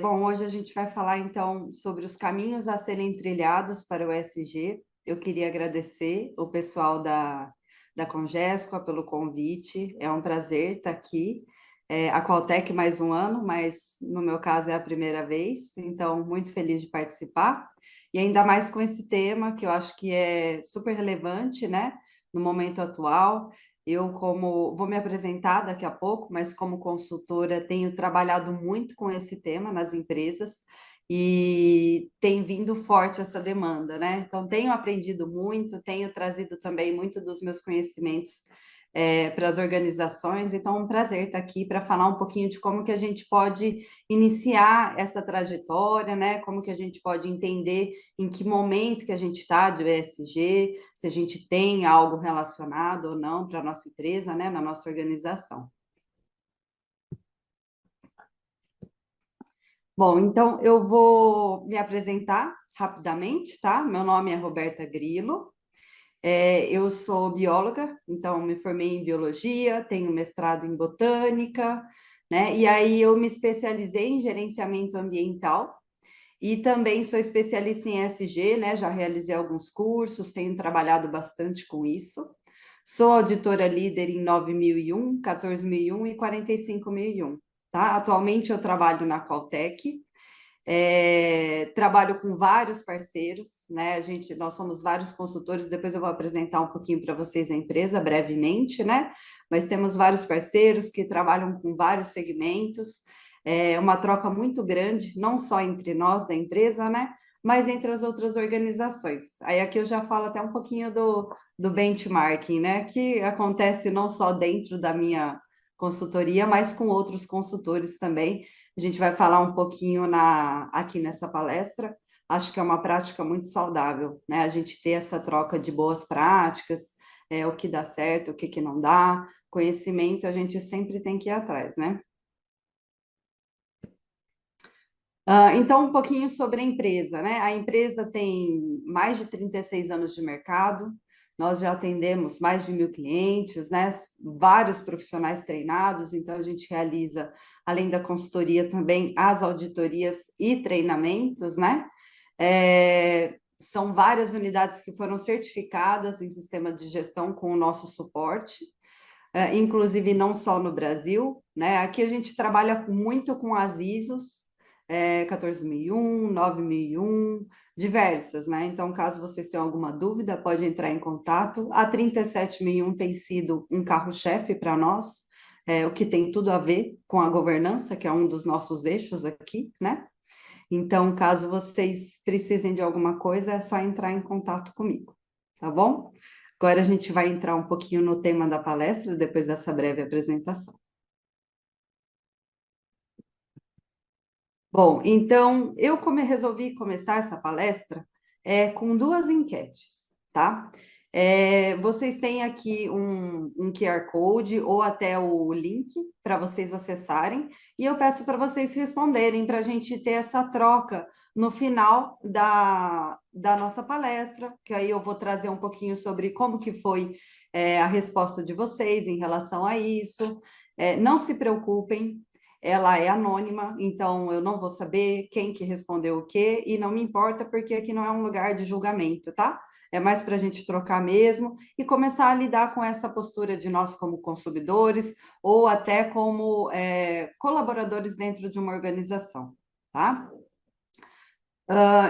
Bom, hoje a gente vai falar então sobre os caminhos a serem trilhados para o ESG. Eu queria agradecer o pessoal da Congesco pelo convite. É um prazer estar aqui. A Qualtec mais um ano, mas no meu caso é a primeira vez, então muito feliz de participar. E ainda mais com esse tema que eu acho que é super relevante, né, no momento atual. Eu, como vou me apresentar daqui a pouco, mas como consultora, tenho trabalhado muito com esse tema nas empresas e tem vindo forte essa demanda, né? Então, tenho aprendido muito, tenho trazido também muito dos meus conhecimentos para as organizações, então é um prazer estar aqui para falar um pouquinho de como que a gente pode iniciar essa trajetória, né? Como que a gente pode entender em que momento que a gente está de ESG, se a gente tem algo relacionado ou não para a nossa empresa, né, na nossa organização. Bom, então eu vou me apresentar rapidamente, tá? Meu nome é Roberta Grilo, eu sou bióloga, então me formei em biologia, tenho mestrado em botânica, né? E aí eu me especializei em gerenciamento ambiental e também sou especialista em ESG, né? Já realizei alguns cursos, tenho trabalhado bastante com isso. Sou auditora líder em 9001, 14001 e 45001, tá? Atualmente eu trabalho na Qualtec, trabalho com vários parceiros, né? Nós somos vários consultores, depois eu vou apresentar um pouquinho para vocês a empresa brevemente, né? Mas temos vários parceiros que trabalham com vários segmentos, uma troca muito grande, não só entre nós da empresa, né? Mas entre as outras organizações. Aí aqui eu já falo até um pouquinho do benchmarking, né? Que acontece não só dentro da minha consultoria, mas com outros consultores também. A gente vai falar um pouquinho aqui nessa palestra. Acho que é uma prática muito saudável, né? A gente ter essa troca de boas práticas, o que dá certo, o que, que não dá. Conhecimento a gente sempre tem que ir atrás, né? Então, um pouquinho sobre a empresa, né? A empresa tem mais de 36 anos de mercado, nós já atendemos mais de 1.000 clientes, né? Vários profissionais treinados, então a gente realiza, além da consultoria, também as auditorias e treinamentos, né? São várias unidades que foram certificadas em sistema de gestão com o nosso suporte, inclusive não só no Brasil, né? Aqui a gente trabalha muito com as ISOs, 14001, 9001, diversas, né? Então, caso vocês tenham alguma dúvida, pode entrar em contato. A 37001 tem sido um carro-chefe para nós, o que tem tudo a ver com a governança, que é um dos nossos eixos aqui, né? Então, caso vocês precisem de alguma coisa, é só entrar em contato comigo, tá bom? Agora a gente vai entrar um pouquinho no tema da palestra, depois dessa breve apresentação. Bom, então resolvi começar essa palestra com duas enquetes, tá? Vocês têm aqui um QR Code ou até o link para vocês acessarem, e eu peço para vocês responderem para a gente ter essa troca no final da nossa palestra, que aí eu vou trazer um pouquinho sobre como que foi a resposta de vocês em relação a isso. Não se preocupem, ela é anônima, então eu não vou saber quem que respondeu o quê, e não me importa, porque aqui não é um lugar de julgamento, tá? É mais para a gente trocar mesmo e começar a lidar com essa postura de nós como consumidores ou até como colaboradores dentro de uma organização, tá?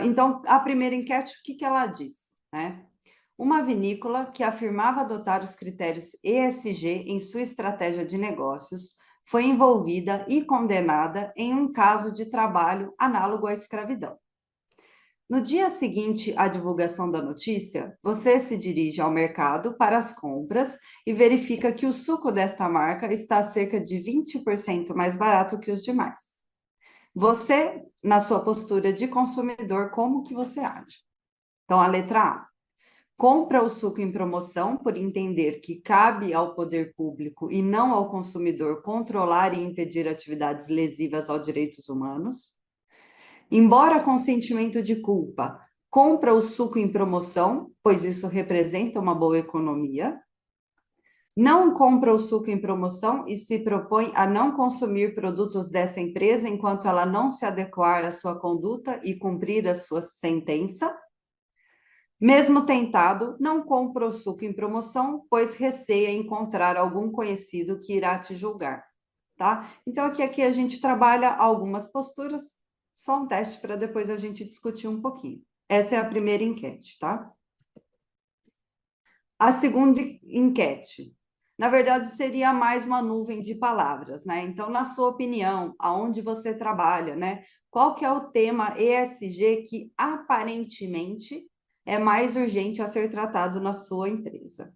Então, a primeira enquete, o que que ela diz, né? Uma vinícola que afirmava adotar os critérios ESG em sua estratégia de negócios foi envolvida e condenada em um caso de trabalho análogo à escravidão. No dia seguinte à divulgação da notícia, você se dirige ao mercado para as compras e verifica que o suco desta marca está cerca de 20% mais barato que os demais. Você, na sua postura de consumidor, como que você age? Então, a letra A. Compra o suco em promoção por entender que cabe ao poder público e não ao consumidor controlar e impedir atividades lesivas aos direitos humanos. Embora com sentimento de culpa, compra o suco em promoção, pois isso representa uma boa economia. não compra o suco em promoção e se propõe a não consumir produtos dessa empresa enquanto ela não se adequar à sua conduta e cumprir a sua sentença. Mesmo tentado, não compra o suco em promoção, pois receia encontrar algum conhecido que irá te julgar, tá? Então, aqui a gente trabalha algumas posturas, só um teste para depois a gente discutir um pouquinho. Essa é a primeira enquete, tá? A segunda enquete, na verdade, seria mais uma nuvem de palavras, né? Então, na sua opinião, aonde você trabalha, né? Qual que é o tema ESG que aparentemente é mais urgente a ser tratado na sua empresa?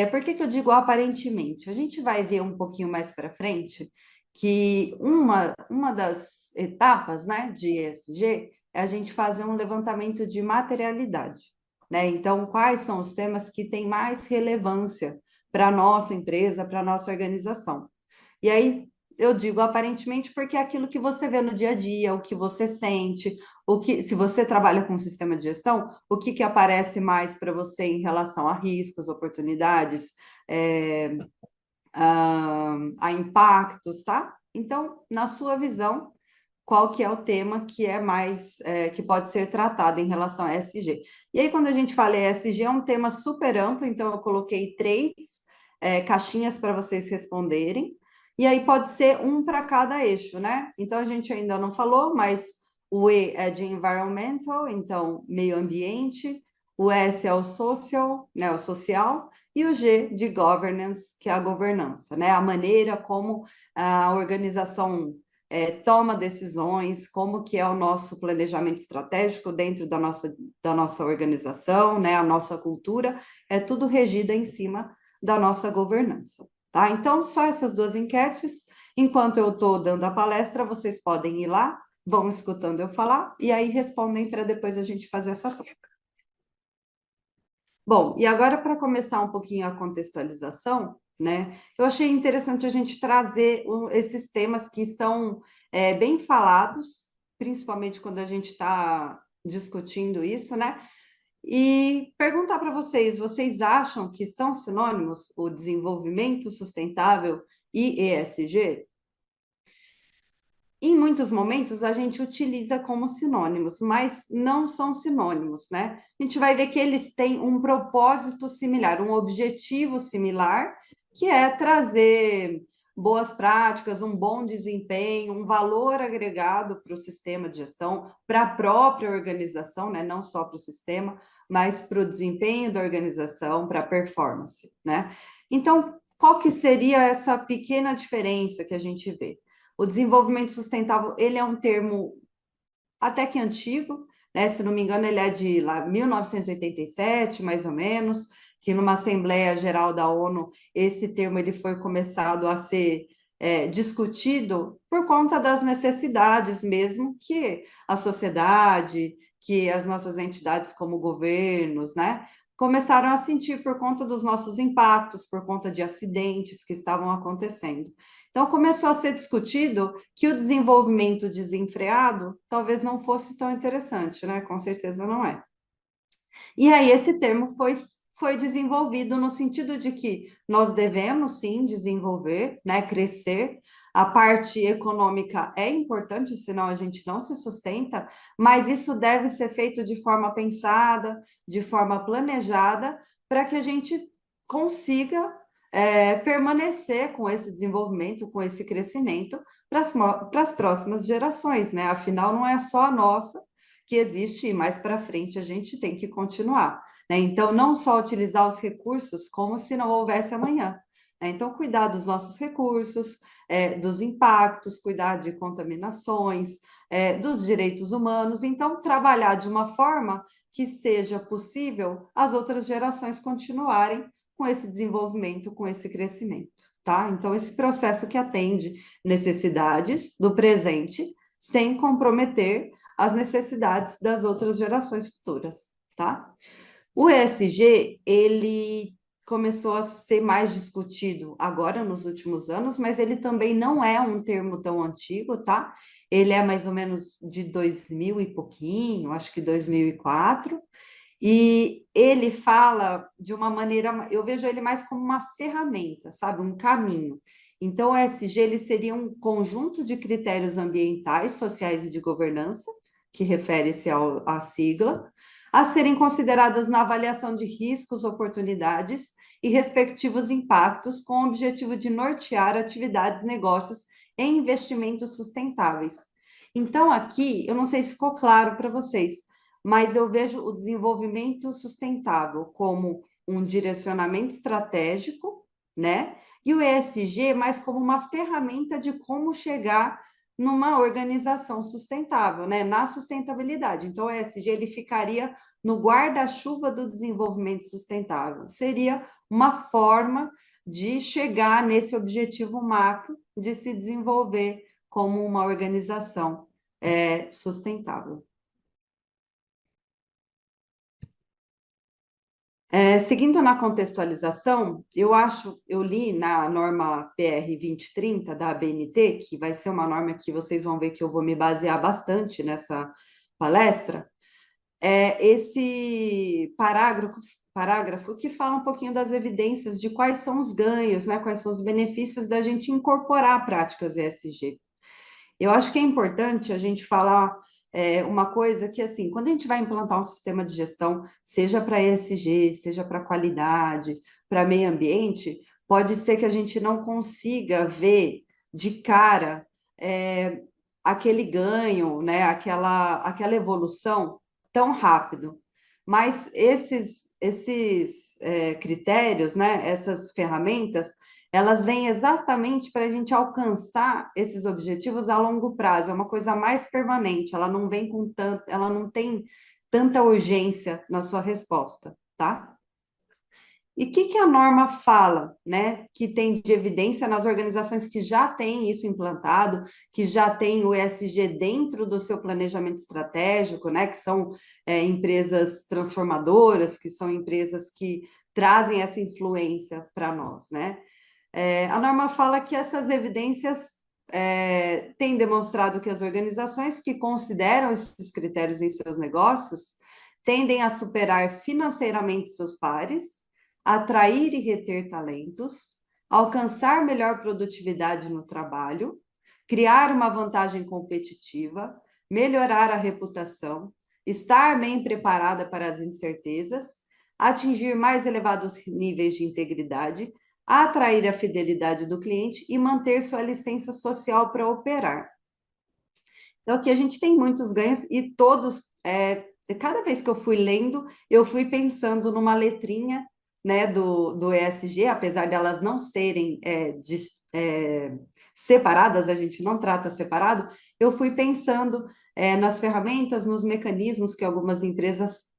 Por que que eu digo aparentemente? A gente vai ver um pouquinho mais para frente que uma das etapas, né, de ESG é a gente fazer um levantamento de materialidade, né? Então, quais são os temas que têm mais relevância para a nossa empresa, para a nossa organização? E aí eu digo aparentemente porque é aquilo que você vê no dia a dia, o que você sente, o que, se você trabalha com um sistema de gestão, o que, que aparece mais para você em relação a riscos, oportunidades, é, a impactos, tá? Então, na sua visão, qual que é o tema que é mais, que pode ser tratado em relação a ESG? E aí, quando a gente fala ESG, é um tema super amplo, então eu coloquei três caixinhas para vocês responderem, e aí pode ser um para cada eixo, né? Então, a gente ainda não falou, mas o E é de environmental, então meio ambiente, o S é o social, né, o social, e o G de governance, que é a governança, né? A maneira como a organização toma decisões, como que é o nosso planejamento estratégico dentro da nossa organização, né? A nossa cultura, é tudo regida em cima da nossa governança, tá? Então, só essas duas enquetes. Enquanto eu estou dando a palestra, vocês podem ir lá, vão escutando eu falar, e aí respondem para depois a gente fazer essa troca. Bom, e agora para começar um pouquinho a contextualização, né? Eu achei interessante a gente trazer esses temas que são bem falados, principalmente quando a gente está discutindo isso, né? E perguntar para vocês, vocês acham que são sinônimos o desenvolvimento sustentável e ESG? Em muitos momentos a gente utiliza como sinônimos, mas não são sinônimos, né? A gente vai ver que eles têm um propósito similar, um objetivo similar, que é trazer boas práticas, um bom desempenho, um valor agregado para o sistema de gestão, para a própria organização, né? Não só para o sistema, mas para o desempenho da organização, para a performance, né? Então, qual que seria essa pequena diferença que a gente vê? O desenvolvimento sustentável, ele é um termo até que antigo, né? Se não me engano, ele é de lá 1987, mais ou menos, que numa Assembleia Geral da ONU, esse termo ele foi começado a ser discutido por conta das necessidades mesmo que a sociedade, que as nossas entidades como governos, né? Começaram a sentir por conta dos nossos impactos, por conta de acidentes que estavam acontecendo. Então, começou a ser discutido que o desenvolvimento desenfreado talvez não fosse tão interessante, né? Com certeza não é. E aí, esse termo foi desenvolvido no sentido de que nós devemos, sim, desenvolver, né? Crescer. A parte econômica é importante, senão a gente não se sustenta, mas isso deve ser feito de forma pensada, de forma planejada, para que a gente consiga permanecer com esse desenvolvimento, com esse crescimento para as próximas gerações, né? Afinal, não é só a nossa que existe e mais para frente a gente tem que continuar, né? Então, não só utilizar os recursos como se não houvesse amanhã, né? Então, cuidar dos nossos recursos, dos impactos, cuidar de contaminações, dos direitos humanos. Então, trabalhar de uma forma que seja possível as outras gerações continuarem com esse desenvolvimento, com esse crescimento, tá? Então, esse processo que atende necessidades do presente, sem comprometer as necessidades das outras gerações futuras, tá? O ESG, ele começou a ser mais discutido agora nos últimos anos, mas ele também não é um termo tão antigo, tá? Ele é mais ou menos de 2000 e pouquinho, acho que 2004, E ele fala de uma maneira, eu vejo ele mais como uma ferramenta, sabe, um caminho. Então, o ESG ele seria um conjunto de critérios ambientais, sociais e de governança, que refere-se à sigla, a serem consideradas na avaliação de riscos, oportunidades e respectivos impactos, com o objetivo de nortear atividades, negócios e investimentos sustentáveis. Então, aqui, eu não sei se ficou claro para vocês, mas eu vejo o desenvolvimento sustentável como um direcionamento estratégico, né? E o ESG mais como uma ferramenta de como chegar numa organização sustentável, né? Na sustentabilidade. Então, o ESG ele ficaria no guarda-chuva do desenvolvimento sustentável. Seria uma forma de chegar nesse objetivo macro de se desenvolver como uma organização sustentável. Seguindo na contextualização, eu li na norma PR 2030 da ABNT, que vai ser uma norma que vocês vão ver que eu vou me basear bastante nessa palestra, esse parágrafo que fala um pouquinho das evidências de quais são os ganhos, né, quais são os benefícios da gente incorporar práticas ESG. Eu acho que é importante a gente falar uma coisa que, assim, quando a gente vai implantar um sistema de gestão, seja para ESG, seja para qualidade, para meio ambiente, pode ser que a gente não consiga ver de cara aquele ganho, né, aquela evolução tão rápido. Mas esses critérios, né, essas ferramentas, elas vêm exatamente para a gente alcançar esses objetivos a longo prazo, é uma coisa mais permanente, ela não vem com tanto, ela não tem tanta urgência na sua resposta, tá? E o que a norma fala, né, que tem de evidência nas organizações que já têm isso implantado, que já têm o ESG dentro do seu planejamento estratégico, né, que são empresas transformadoras, que são empresas que trazem essa influência para nós, né? A norma fala que essas evidências têm demonstrado que as organizações que consideram esses critérios em seus negócios tendem a superar financeiramente seus pares, atrair e reter talentos, alcançar melhor produtividade no trabalho, criar uma vantagem competitiva, melhorar a reputação, estar bem preparada para as incertezas, atingir mais elevados níveis de integridade, atrair a fidelidade do cliente e manter sua licença social para operar. Então, aqui a gente tem muitos ganhos e todos, cada vez que eu fui lendo, eu fui pensando numa letrinha, né, do ESG, apesar de elas não serem separadas, a gente não trata separado, eu fui pensando nas ferramentas, nos mecanismos que algumas empresas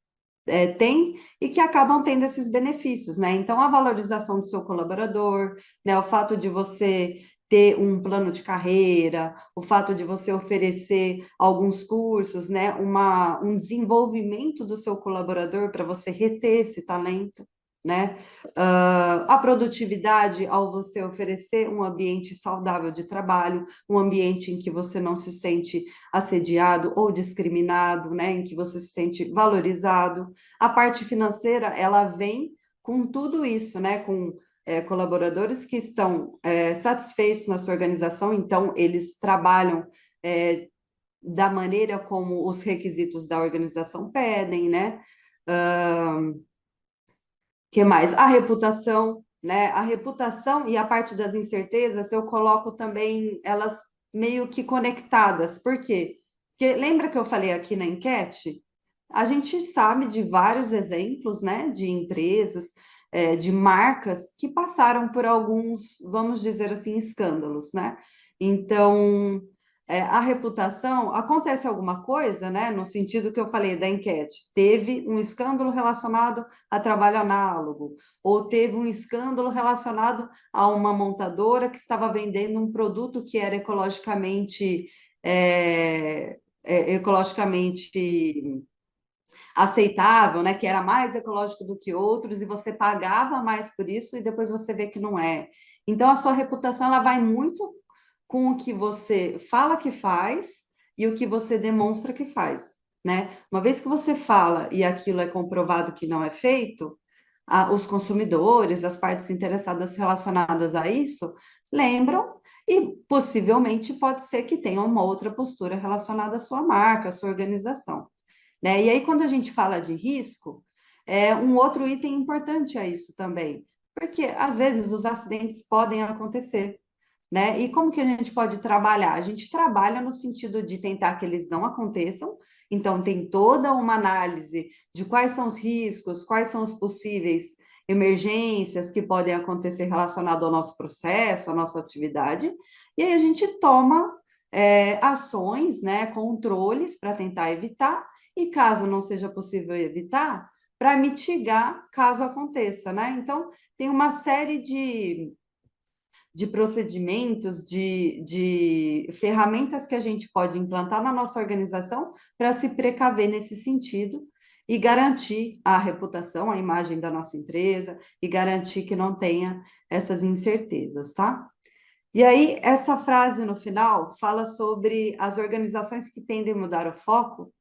tem e que acabam tendo esses benefícios, né? Então, a valorização do seu colaborador, né? O fato de você ter um plano de carreira, o fato de você oferecer alguns cursos, né? Um desenvolvimento do seu colaborador para você reter esse talento, né? A produtividade ao você oferecer um ambiente saudável de trabalho, um ambiente em que você não se sente assediado ou discriminado, né? Em que você se sente valorizado. A parte financeira, ela vem com tudo isso, né? Com colaboradores que estão satisfeitos na sua organização, então eles trabalham da maneira como os requisitos da organização pedem, né? Que mais? A reputação, né? A reputação e a parte das incertezas, eu coloco também elas meio que conectadas. Por quê? Porque lembra que eu falei aqui na enquete? A gente sabe de vários exemplos, né, de empresas, de marcas que passaram por alguns, vamos dizer assim, escândalos, né? Então, a reputação, acontece alguma coisa, né, no sentido que eu falei da enquete, teve um escândalo relacionado a trabalho análogo, ou teve um escândalo relacionado a uma montadora que estava vendendo um produto que era ecologicamente aceitável, né, que era mais ecológico do que outros, e você pagava mais por isso, e depois você vê que não é. Então, a sua reputação ela vai muito com o que você fala que faz e o que você demonstra que faz. né? Uma vez que você fala e aquilo é comprovado que não é feito, os consumidores, as partes interessadas relacionadas a isso, lembram e possivelmente pode ser que tenham uma outra postura relacionada à sua marca, à sua organização, né? E aí, quando a gente fala de risco, um outro item importante é isso também, porque às vezes os acidentes podem acontecer, né? E como que a gente pode trabalhar? A gente trabalha no sentido de tentar que eles não aconteçam, então tem toda uma análise de quais são os riscos, quais são os possíveis emergências que podem acontecer relacionado ao nosso processo, à nossa atividade, e aí a gente toma ações, né, controles para tentar evitar, e caso não seja possível evitar, para mitigar caso aconteça, né? Então, tem uma série de procedimentos, de ferramentas que a gente pode implantar na nossa organização para se precaver nesse sentido e garantir a reputação, a imagem da nossa empresa e garantir que não tenha essas incertezas, tá? E aí, essa frase no final fala sobre as organizações que tendem a mudar o foco,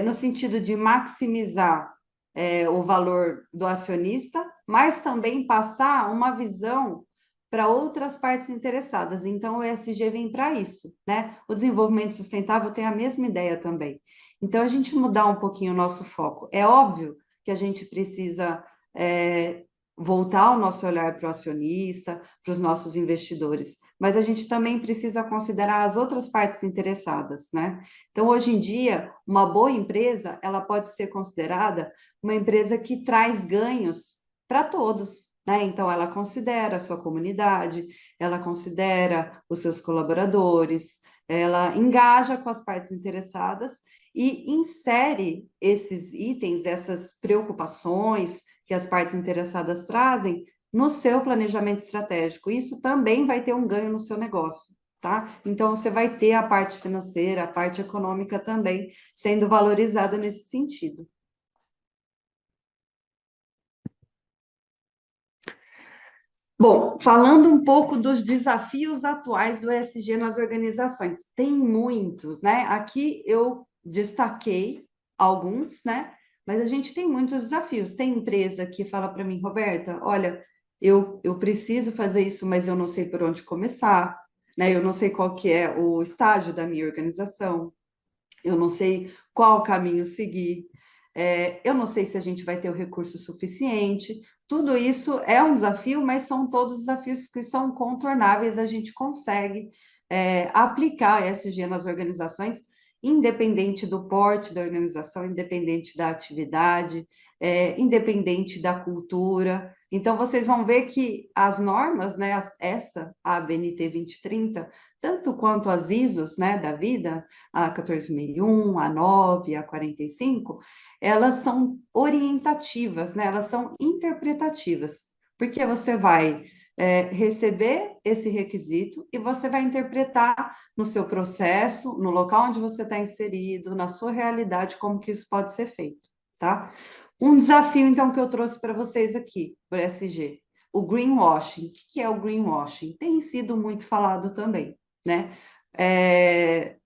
no sentido de maximizar o valor do acionista, mas também passar uma visão para outras partes interessadas. Então, o ESG vem para isso, né? O desenvolvimento sustentável tem a mesma ideia também. Então, a gente mudar um pouquinho o nosso foco. É óbvio que a gente precisa voltar o nosso olhar para o acionista, para os nossos investidores, mas a gente também precisa considerar as outras partes interessadas, né? Então, hoje em dia, uma boa empresa, ela pode ser considerada uma empresa que traz ganhos para todos, né? Então, ela considera a sua comunidade, ela considera os seus colaboradores, ela engaja com as partes interessadas e insere esses itens, essas preocupações que as partes interessadas trazem no seu planejamento estratégico. Isso também vai ter um ganho no seu negócio, tá? Então, você vai ter a parte financeira, a parte econômica também sendo valorizada nesse sentido. Bom, falando um pouco dos desafios atuais do ESG nas organizações, tem muitos, né? Aqui eu destaquei alguns, né? Mas a gente tem muitos desafios. Tem empresa que fala para mim, Roberta, olha, eu preciso fazer isso, mas eu não sei por onde começar, né? Eu não sei qual que é o estágio da minha organização, eu não sei qual caminho seguir, eu não sei se a gente vai ter o recurso suficiente. Tudo isso é um desafio, mas são todos desafios que são contornáveis, a gente consegue aplicar ESG nas organizações, independente do porte da organização, independente da atividade, independente da cultura. Então, vocês vão ver que as normas, né, a ABNT 2030, tanto quanto as ISOs, né, da vida, a 14.001, a 9, a 45, elas são orientativas, né? Elas são interpretativas, porque você vai receber esse requisito e você vai interpretar no seu processo, no local onde você está inserido, na sua realidade, como que isso pode ser feito, tá? Um desafio, então, que eu trouxe para vocês aqui, por SG, o greenwashing. O que é o greenwashing? Tem sido muito falado também, né? É,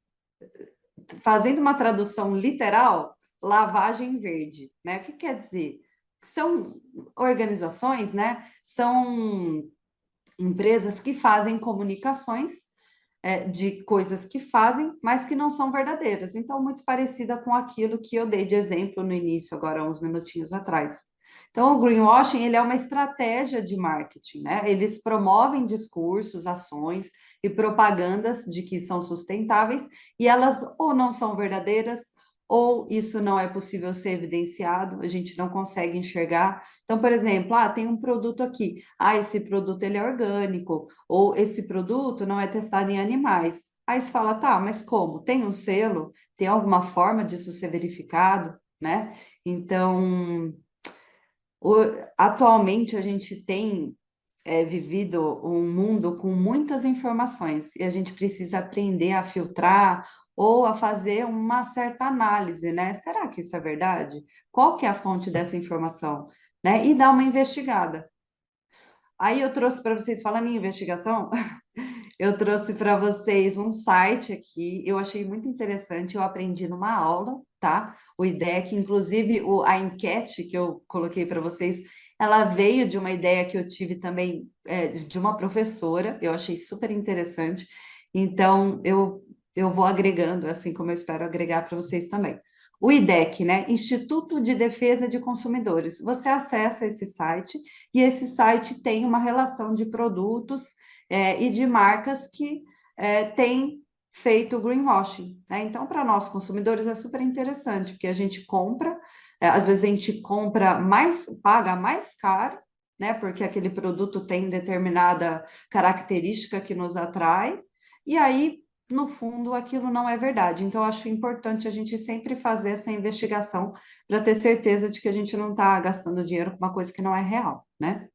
fazendo uma tradução literal, lavagem verde, né? O que quer dizer? São organizações, né? São empresas que fazem comunicações de coisas que fazem, mas que não são verdadeiras. Então, muito parecida com aquilo que eu dei de exemplo no início, agora uns minutinhos atrás. Então, o greenwashing, ele é uma estratégia de marketing, né? Eles promovem discursos, ações e propagandas de que são sustentáveis e elas ou não são verdadeiras ou isso não é possível ser evidenciado, a gente não consegue enxergar. Então, por exemplo, tem um produto aqui, esse produto ele é orgânico, ou esse produto não é testado em animais. Aí você fala, tá, mas como? Tem um selo? Tem alguma forma disso ser verificado, né? Então, o- atualmente a gente tem vivido um mundo com muitas informações e a gente precisa aprender a filtrar ou a fazer uma certa análise, né? Será que isso é verdade? Qual que é a fonte dessa informação? Né? E dar uma investigada. Aí eu trouxe para vocês, falando em investigação, eu trouxe para vocês um site aqui, eu achei muito interessante, eu aprendi numa aula, tá? O IDEC, inclusive a enquete que eu coloquei para vocês, ela veio de uma ideia que eu tive também de uma professora, eu achei super interessante, então eu vou agregando, assim como eu espero agregar para vocês também. O IDEC, né? Instituto de Defesa de Consumidores. Você acessa esse site e esse site tem uma relação de produtos e de marcas que têm feito greenwashing, né? Então, para nós consumidores é super interessante, porque a gente compra, às vezes a gente compra mais, paga mais caro, né? Porque aquele produto tem determinada característica que nos atrai, e aí, no fundo, aquilo não é verdade. Então, eu acho importante a gente sempre fazer essa investigação para ter certeza de que a gente não está gastando dinheiro com uma coisa que não é real, né?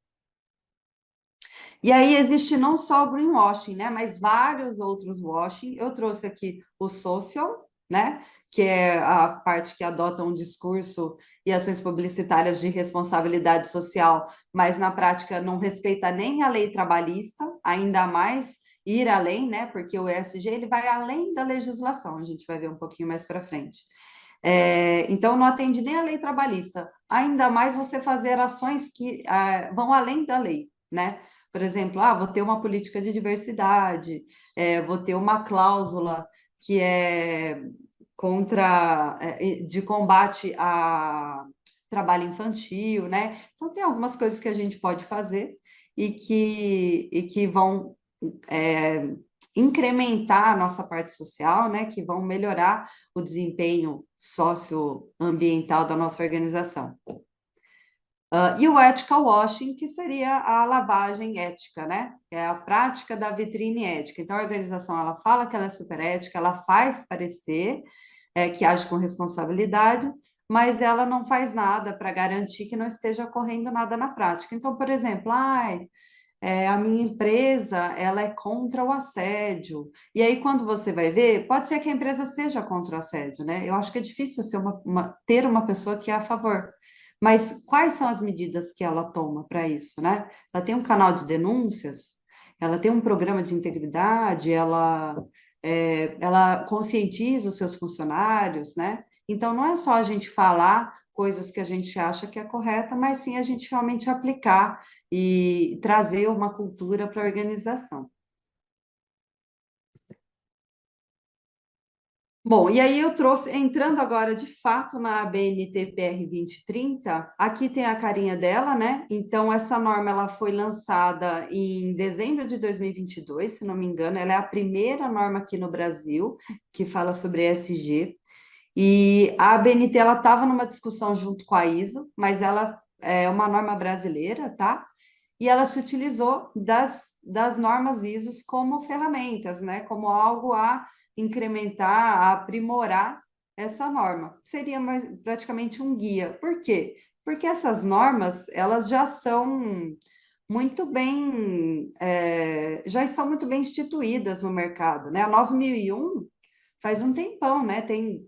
E aí existe não só o greenwashing, né, mas vários outros washing. Eu trouxe aqui o social, né, que é a parte que adota um discurso e ações publicitárias de responsabilidade social, mas na prática não respeita nem a lei trabalhista, ainda mais ir além, né, porque o ESG ele vai além da legislação, a gente vai ver um pouquinho mais para frente. Então, não atende nem a lei trabalhista, ainda mais você fazer ações que vão além da lei, né? Por exemplo, vou ter uma política de diversidade, vou ter uma cláusula que é de combate a trabalho infantil, né? Então, tem algumas coisas que a gente pode fazer e que vão é, incrementar a nossa parte social, né? Que vão melhorar o desempenho socioambiental da nossa organização. E o ethical washing, que seria a lavagem ética, né? É a prática da vitrine ética. Então, a organização, ela fala que ela é super ética, ela faz parecer que age com responsabilidade, mas ela não faz nada para garantir que não esteja ocorrendo nada na prática. Então, por exemplo, a minha empresa, ela é contra o assédio. E aí, quando você vai ver, pode ser que a empresa seja contra o assédio, né? Eu acho que é difícil ser ter uma pessoa que é a favor. Mas quais são as medidas que ela toma para isso, né? Ela tem um canal de denúncias, ela tem um programa de integridade, ela conscientiza os seus funcionários, né? Então, não é só a gente falar coisas que a gente acha que é correta, mas sim a gente realmente aplicar e trazer uma cultura para a organização. Bom, e aí eu trouxe, entrando agora de fato na BNT-PR 2030, aqui tem a carinha dela, né? Então, essa norma ela foi lançada em dezembro de 2022, se não me engano, ela é a primeira norma aqui no Brasil que fala sobre ESG. E a ABNT ela estava numa discussão junto com a ISO, mas ela é uma norma brasileira, tá? E ela se utilizou das normas ISOs como ferramentas, né? Como algo a incrementar, a aprimorar essa norma. Seria praticamente um guia. Por quê? Porque essas normas, elas já são muito bem, já estão muito bem instituídas no mercado, né? A 9001 faz um tempão, né? Tem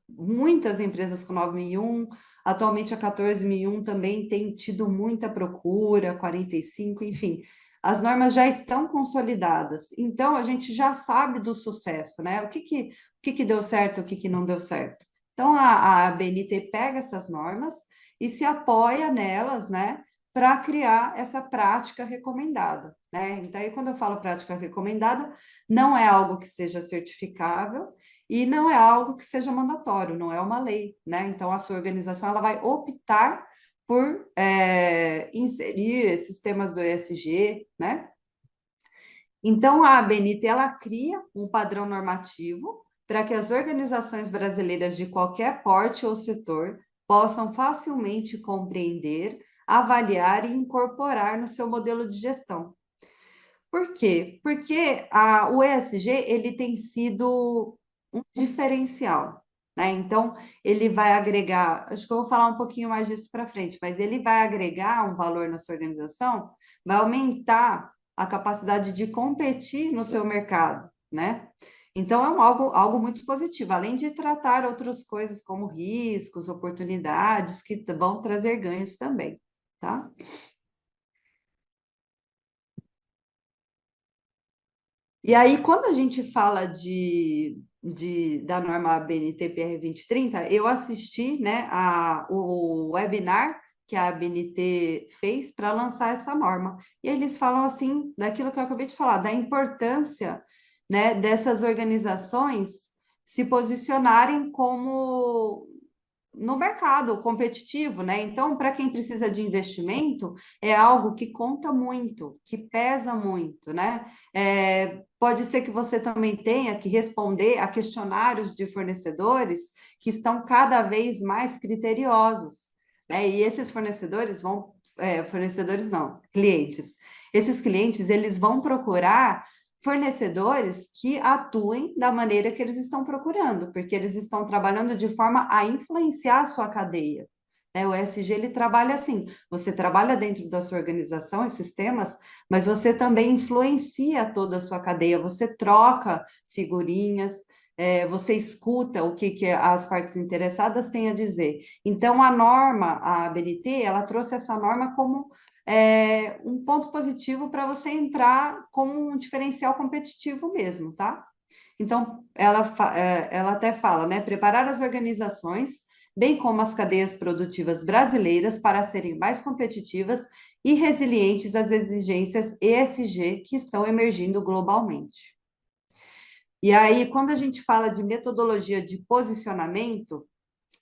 muitas empresas com 9001, atualmente a 14001 também tem tido muita procura, 45, enfim. As normas já estão consolidadas, então a gente já sabe do sucesso, né? O que que deu certo, o que que não deu certo. Então a BNT pega essas normas e se apoia nelas, né, para criar essa prática recomendada, né? Então, aí, quando eu falo prática recomendada, não é algo que seja certificável, e não é algo que seja mandatório, não é uma lei, né? Então, a sua organização ela vai optar por inserir esses temas do ESG, né? Então, a ABNT ela cria um padrão normativo para que as organizações brasileiras de qualquer porte ou setor possam facilmente compreender, avaliar e incorporar no seu modelo de gestão. Por quê? Porque o ESG ele tem sido um diferencial, né? Então, ele vai agregar, acho que eu vou falar um pouquinho mais disso para frente, mas ele vai agregar um valor na sua organização, vai aumentar a capacidade de competir no seu mercado, né? Então, é algo muito positivo, além de tratar outras coisas como riscos, oportunidades, que vão trazer ganhos também, tá? E aí, quando a gente fala da norma ABNT PR 2030, eu assisti, né, o webinar que a ABNT fez para lançar essa norma. E eles falam assim, daquilo que eu acabei de falar, da importância, né, dessas organizações se posicionarem como no mercado competitivo, né? Então, para quem precisa de investimento, é algo que conta muito, que pesa muito, né? Pode ser que você também tenha que responder a questionários de fornecedores que estão cada vez mais criteriosos, né? E esses fornecedores fornecedores não, clientes. Esses clientes, eles vão procurar fornecedores que atuem da maneira que eles estão procurando, porque eles estão trabalhando de forma a influenciar a sua cadeia. O ESG ele trabalha assim: você trabalha dentro da sua organização esses temas, mas você também influencia toda a sua cadeia, você troca figurinhas, você escuta o que as partes interessadas têm a dizer. Então, a norma, a ABNT, ela trouxe essa norma como um ponto positivo para você entrar como um diferencial competitivo mesmo, tá? Então, ela até fala, né? Preparar as organizações, bem como as cadeias produtivas brasileiras, para serem mais competitivas e resilientes às exigências ESG que estão emergindo globalmente. E aí, quando a gente fala de metodologia de posicionamento,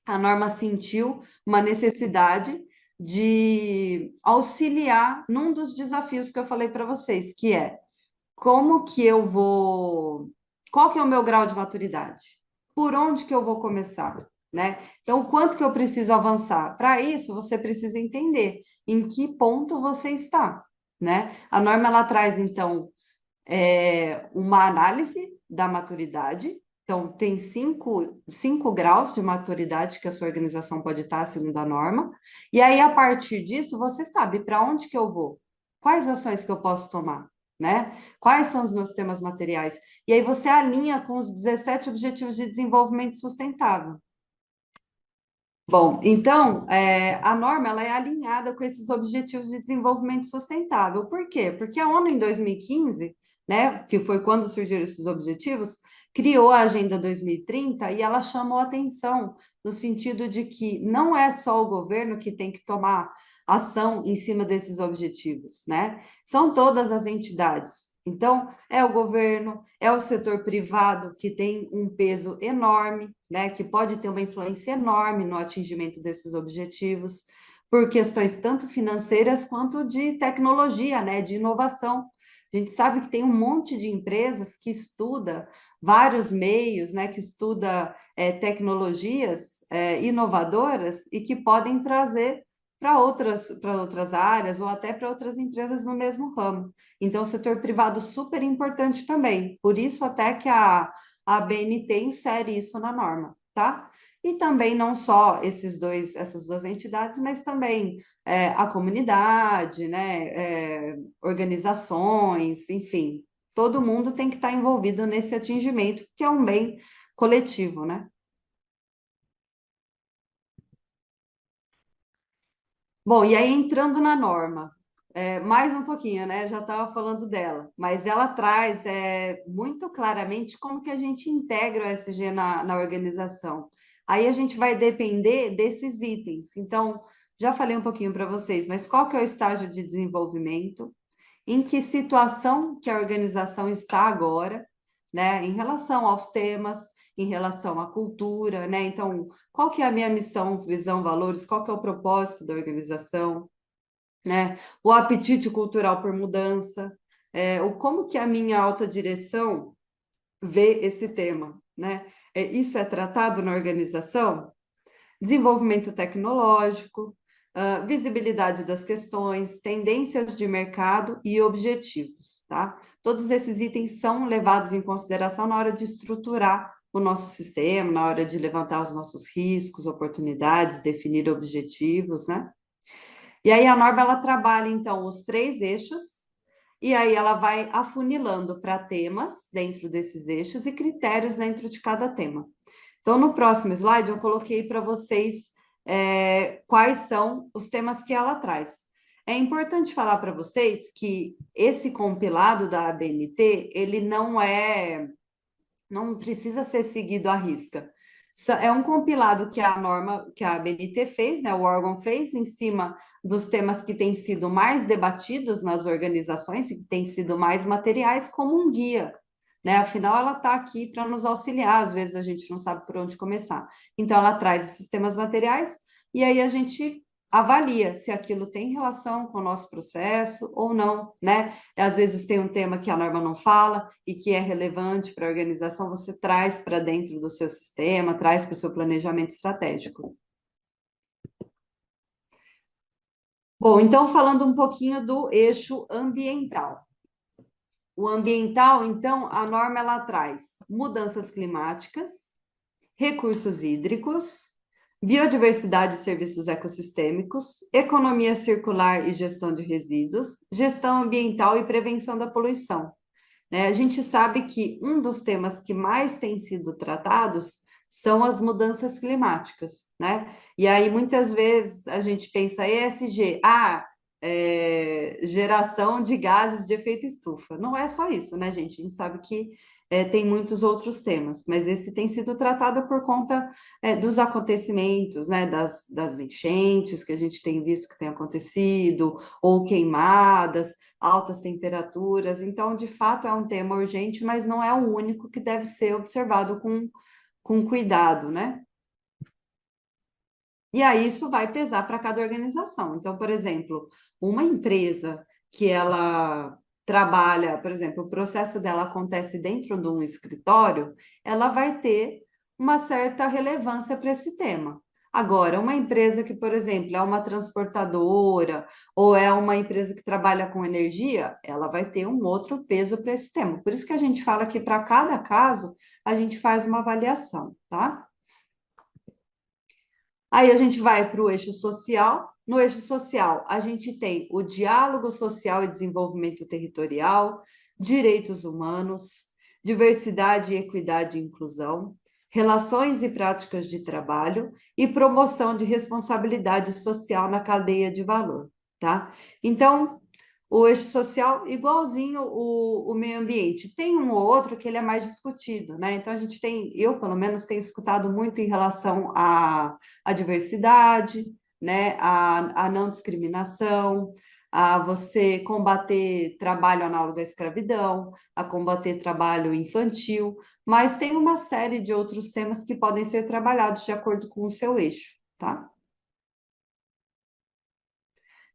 a norma sentiu uma necessidade de auxiliar num dos desafios que eu falei para vocês, que é como que eu vou, qual que é o meu grau de maturidade? Por onde que eu vou começar, né? Então, quanto que eu preciso avançar? Para isso, você precisa entender em que ponto você está, né? A norma ela traz então uma análise da maturidade. Então, tem cinco graus de maturidade que a sua organização pode estar, segundo a norma. E aí, a partir disso, você sabe para onde que eu vou, quais ações que eu posso tomar, né? Quais são os meus temas materiais. E aí, você alinha com os 17 Objetivos de Desenvolvimento Sustentável. Bom, então, a norma ela é alinhada com esses Objetivos de Desenvolvimento Sustentável. Por quê? Porque a ONU, em 2015, né, que foi quando surgiram esses objetivos, criou a Agenda 2030 e ela chamou atenção no sentido de que não é só o governo que tem que tomar ação em cima desses objetivos, né? São todas as entidades. Então, é o governo, é o setor privado que tem um peso enorme, né, que pode ter uma influência enorme no atingimento desses objetivos, por questões tanto financeiras quanto de tecnologia, né, de inovação. A gente sabe que tem um monte de empresas que estuda vários meios, né, que estuda tecnologias inovadoras e que podem trazer para outras áreas ou até para outras empresas no mesmo ramo. Então, o setor privado super importante também. Por isso, até que a BNT insere isso na norma, tá? E também não só essas duas entidades, mas também a comunidade, né? Organizações, enfim, todo mundo tem que estar envolvido nesse atingimento, que é um bem coletivo, né? Bom, e aí entrando na norma, mais um pouquinho, né? Já estava falando dela, mas ela traz muito claramente como que a gente integra o SG na organização. Aí a gente vai depender desses itens. Então, já falei um pouquinho para vocês, mas qual que é o estágio de desenvolvimento? Em que situação que a organização está agora, né, em relação aos temas, em relação à cultura, né? Então, qual que é a minha missão, visão, valores, qual que é o propósito da organização, né? O apetite cultural por mudança, o como que a minha alta direção vê esse tema, né? Isso é tratado na organização? Desenvolvimento tecnológico, visibilidade das questões, tendências de mercado e objetivos, tá? Todos esses itens são levados em consideração na hora de estruturar o nosso sistema, na hora de levantar os nossos riscos, oportunidades, definir objetivos, né? E aí a norma ela trabalha então os três eixos e aí ela vai afunilando para temas dentro desses eixos e critérios dentro de cada tema. Então, no próximo slide, eu coloquei para vocês quais são os temas que ela traz. É importante falar para vocês que esse compilado da ABNT, ele não é não precisa ser seguido à risca. É um compilado que a norma, que a ABNT fez, né, o órgão fez, em cima dos temas que têm sido mais debatidos nas organizações, e que têm sido mais materiais, como um guia, né? Afinal, ela está aqui para nos auxiliar, às vezes a gente não sabe por onde começar. Então, ela traz esses temas materiais, e aí a gente avalia se aquilo tem relação com o nosso processo ou não, né? Às vezes tem um tema que a norma não fala e que é relevante para a organização, você traz para dentro do seu sistema, traz para o seu planejamento estratégico. Bom, então falando um pouquinho do eixo ambiental. O ambiental, então, a norma ela traz mudanças climáticas, recursos hídricos, biodiversidade e serviços ecossistêmicos, economia circular e gestão de resíduos, gestão ambiental e prevenção da poluição. Né? A gente sabe que um dos temas que mais tem sido tratados são as mudanças climáticas, né? E aí muitas vezes a gente pensa ESG, geração de gases de efeito estufa. Não é só isso, né, gente? A gente sabe que tem muitos outros temas, mas esse tem sido tratado por conta dos acontecimentos, né, das enchentes que a gente tem visto que tem acontecido, ou queimadas, altas temperaturas. Então, de fato, é um tema urgente, mas não é o único que deve ser observado com cuidado, né? E aí isso vai pesar para cada organização. Então, por exemplo, uma empresa que ela trabalha, por exemplo, o processo dela acontece dentro de um escritório, ela vai ter uma certa relevância para esse tema. Agora, uma empresa que, por exemplo, é uma transportadora ou é uma empresa que trabalha com energia, ela vai ter um outro peso para esse tema. Por isso que a gente fala que para cada caso a gente faz uma avaliação, tá? Aí a gente vai para o eixo social. No eixo social, a gente tem o diálogo social e desenvolvimento territorial, direitos humanos, diversidade, equidade e inclusão, relações e práticas de trabalho e promoção de responsabilidade social na cadeia de valor, tá? Então, o eixo social, igualzinho o meio ambiente. Tem um ou outro que ele é mais discutido, né? Então, a gente tem, eu pelo menos tenho escutado muito em relação à diversidade, né? À não discriminação, a você combater trabalho análogo à escravidão, a combater trabalho infantil, mas tem uma série de outros temas que podem ser trabalhados de acordo com o seu eixo, tá?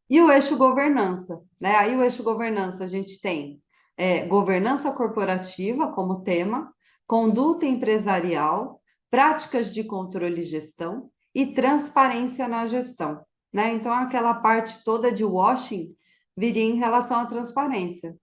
E o eixo governança, né? Aí o eixo governança a gente tem governança corporativa como tema, conduta empresarial, práticas de controle e gestão e transparência na gestão, né? Então aquela parte toda de washing viria em relação à transparência,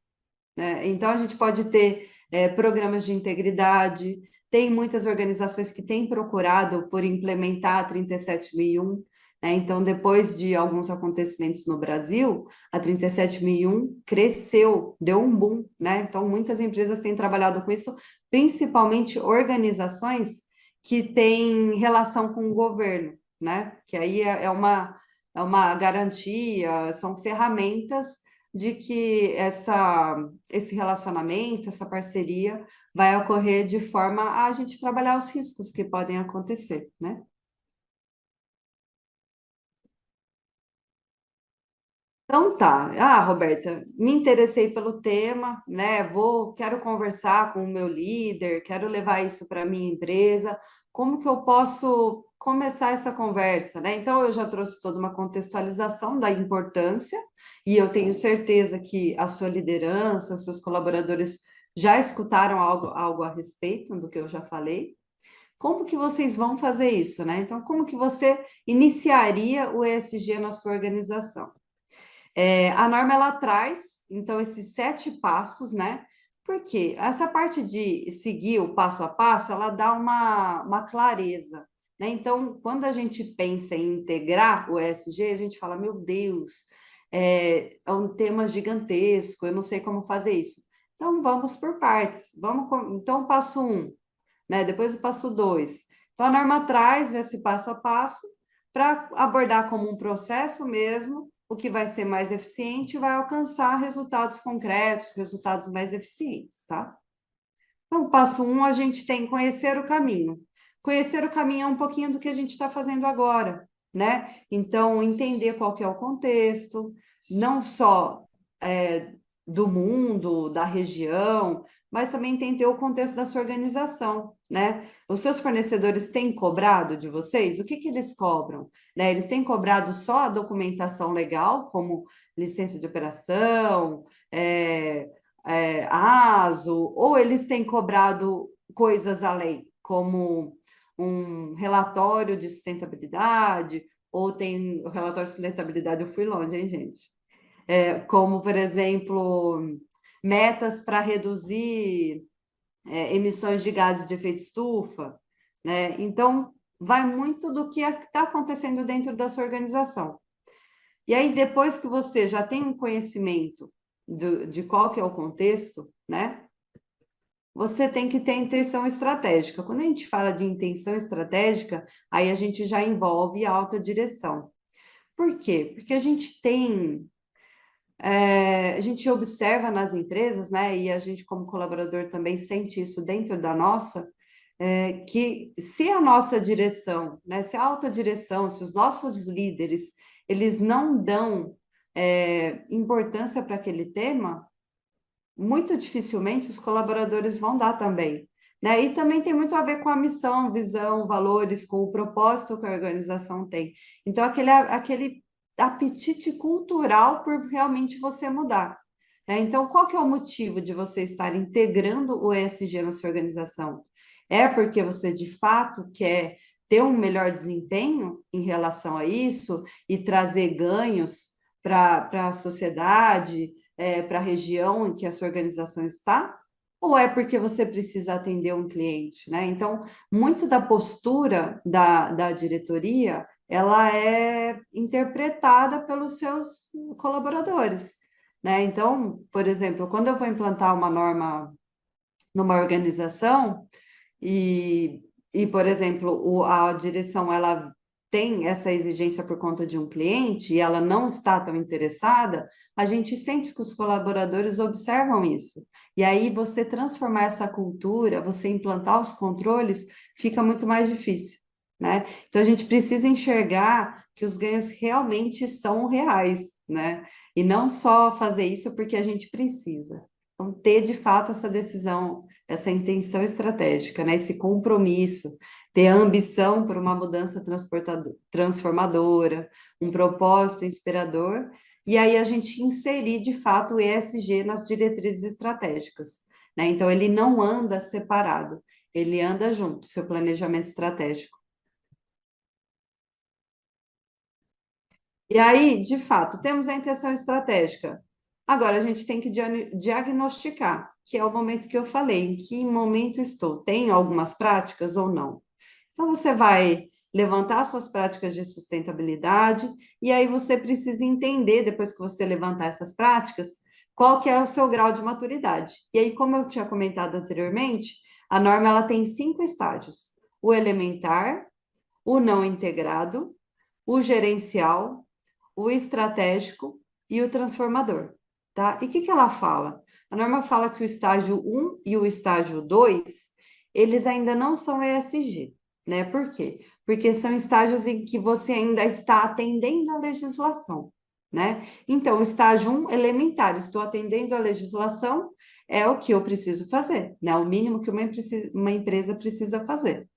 né? Então a gente pode ter programas de integridade, tem muitas organizações que têm procurado por implementar a 37001, né? Então, depois de alguns acontecimentos no Brasil, a 37001 cresceu, deu um boom, né? Então, muitas empresas têm trabalhado com isso, principalmente organizações que têm relação com o governo, né? Que aí é uma garantia, são ferramentas de que esse relacionamento, essa parceria vai ocorrer de forma a gente trabalhar os riscos que podem acontecer, né? Então tá. Ah, Roberta, me interessei pelo tema, né? Quero conversar com o meu líder, quero levar isso para a minha empresa. Como que eu posso começar essa conversa, né? Então eu já trouxe toda uma contextualização da importância, e eu tenho certeza que a sua liderança, os seus colaboradores já escutaram algo a respeito do que eu já falei. Como que vocês vão fazer isso, né? Então, como que você iniciaria o ESG na sua organização? A norma ela traz, então, esses 7 passos, né? Porque essa parte de seguir o passo a passo, ela dá uma clareza, né? Então, quando a gente pensa em integrar o ESG, a gente fala, meu Deus, é um tema gigantesco, eu não sei como fazer isso. Então, vamos por partes. Então, passo 1, né? Depois o passo 2. Então, a norma traz esse passo a passo para abordar como um processo mesmo, o que vai ser mais eficiente e vai alcançar resultados concretos, resultados mais eficientes, tá? Então, passo um, a gente tem conhecer o caminho. Conhecer o caminho é um pouquinho do que a gente está fazendo agora, né? Então, entender qual que é o contexto, não só do mundo, da região, mas também entender o contexto da sua organização, né? Os seus fornecedores têm cobrado de vocês? O que que eles cobram? Né? Eles têm cobrado só a documentação legal, como licença de operação, ASO, ou eles têm cobrado coisas além, como um relatório de sustentabilidade, ou tem o relatório de sustentabilidade, eu fui longe, hein, gente? Como, por exemplo, metas para reduzir emissões de gases de efeito estufa, né? Então, vai muito do que está acontecendo dentro da sua organização. E aí, depois que você já tem um conhecimento de qual que é o contexto, né? Você tem que ter intenção estratégica. Quando a gente fala de intenção estratégica, aí a gente já envolve a alta direção. Por quê? Porque a gente observa nas empresas, né? E a gente, como colaborador, também sente isso dentro da nossa, que se a nossa direção, né? Se a alta direção, se os nossos líderes, eles não dão importância para aquele tema, muito dificilmente os colaboradores vão dar também. Né? E também tem muito a ver com a missão, visão, valores, com o propósito que a organização tem. Então, aquele apetite cultural por realmente você mudar. Né? Então, qual que é o motivo de você estar integrando o ESG na sua organização? É porque você, de fato, quer ter um melhor desempenho em relação a isso e trazer ganhos para a sociedade, para a região em que a sua organização está, ou é porque você precisa atender um cliente, né? Então, muito da postura da diretoria, ela é interpretada pelos seus colaboradores, né? Então, por exemplo, quando eu vou implantar uma norma numa organização, por exemplo, a direção ela tem essa exigência por conta de um cliente e ela não está tão interessada, a gente sente que os colaboradores observam isso. E aí você transformar essa cultura, você implantar os controles, fica muito mais difícil, né? Então a gente precisa enxergar que os ganhos realmente são reais, né? E não só fazer isso porque a gente precisa. Então, ter de fato essa decisão, essa intenção estratégica, né? Esse compromisso, ter a ambição por uma mudança transformadora, um propósito inspirador, e aí a gente inserir de fato o ESG nas diretrizes estratégicas, né? Então ele não anda separado, ele anda junto, seu planejamento estratégico. E aí, de fato, temos a intenção estratégica. Agora, a gente tem que diagnosticar, que é o momento que eu falei, em que momento estou? Tenho algumas práticas ou não? Então, você vai levantar suas práticas de sustentabilidade, e aí você precisa entender, depois que você levantar essas práticas, qual que é o seu grau de maturidade. E aí, como eu tinha comentado anteriormente, a norma ela tem 5 estágios: o elementar, o não integrado, o gerencial, o estratégico e o transformador, tá? E o que que ela fala? A norma fala que o estágio um e o estágio 2 eles ainda não são ESG, né? Por quê? Porque são estágios em que você ainda está atendendo a legislação, né? Então, o estágio um elementar, estou atendendo a legislação, é o que eu preciso fazer, né? O mínimo que uma empresa precisa fazer.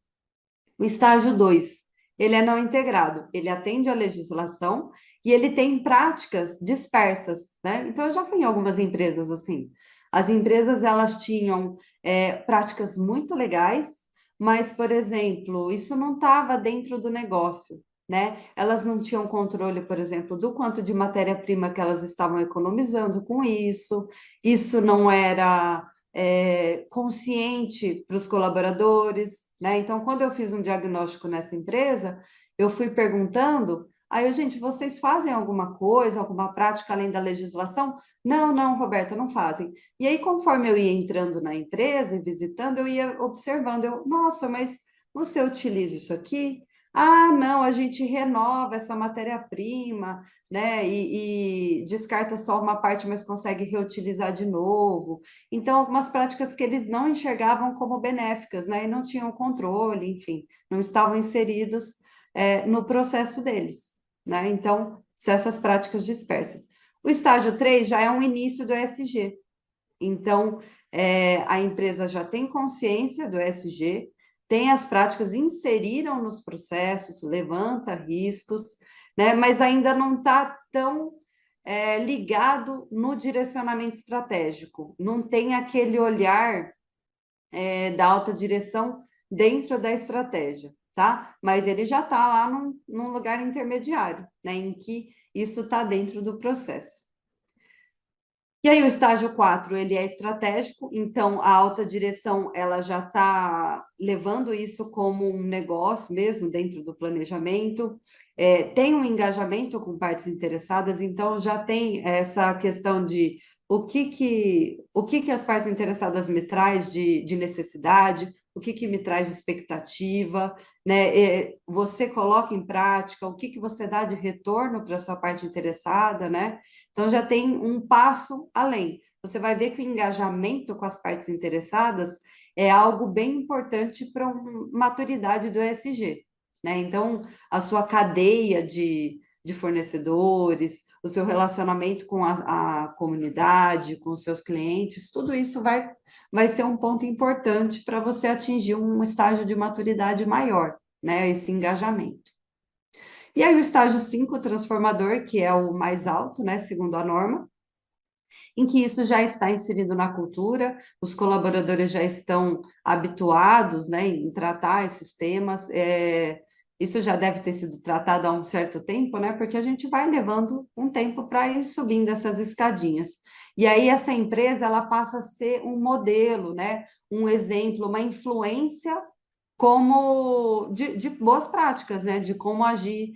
O estágio 2, ele é não integrado, ele atende à legislação e ele tem práticas dispersas, né? Então, eu já fui em algumas empresas assim. As empresas, elas tinham práticas muito legais, mas, por exemplo, isso não estava dentro do negócio, né? Elas não tinham controle, por exemplo, do quanto de matéria-prima que elas estavam economizando com isso não era consciente para os colaboradores, né? Então, quando eu fiz um diagnóstico nessa empresa, eu fui perguntando, aí eu, gente, vocês fazem alguma coisa, alguma prática além da legislação? Não, não, Roberta, não fazem. E aí, conforme eu ia entrando na empresa e visitando, eu ia observando, nossa, mas você utiliza isso aqui? Ah, não, a gente renova essa matéria-prima, né? E descarta só uma parte, mas consegue reutilizar de novo. Então, algumas práticas que eles não enxergavam como benéficas, né? E não tinham controle, enfim, não estavam inseridos, no processo deles, né? Então, são essas práticas dispersas. O estágio 3 já é um início do ESG. Então, a empresa já tem consciência do ESG, tem as práticas, inseriram nos processos, levanta riscos, né? Mas ainda não está tão ligado no direcionamento estratégico, não tem aquele olhar da alta direção dentro da estratégia, tá? Mas ele já está lá num lugar intermediário, né? Em que isso está dentro do processo. E aí o estágio 4 ele é estratégico, então a alta direção ela já está levando isso como um negócio mesmo dentro do planejamento, tem um engajamento com partes interessadas, então já tem essa questão de o que que as partes interessadas me traz de necessidade, o que que me traz de expectativa, né? Você coloca em prática, o que que você dá de retorno para a sua parte interessada, né? Então, já tem um passo além. Você vai ver que o engajamento com as partes interessadas é algo bem importante para a maturidade do ESG, né? Então, a sua cadeia de fornecedores, o seu relacionamento com a comunidade, com os seus clientes, tudo isso vai ser um ponto importante para você atingir um estágio de maturidade maior, né? Esse engajamento. E aí, o estágio 5 transformador, que é o mais alto, né, segundo a norma, em que isso já está inserido na cultura, os colaboradores já estão habituados, né, em tratar esses temas, isso já deve ter sido tratado há um certo tempo, né, porque a gente vai levando um tempo para ir subindo essas escadinhas. E aí essa empresa, ela passa a ser um modelo, né, um exemplo, uma influência como de boas práticas, né? De como agir.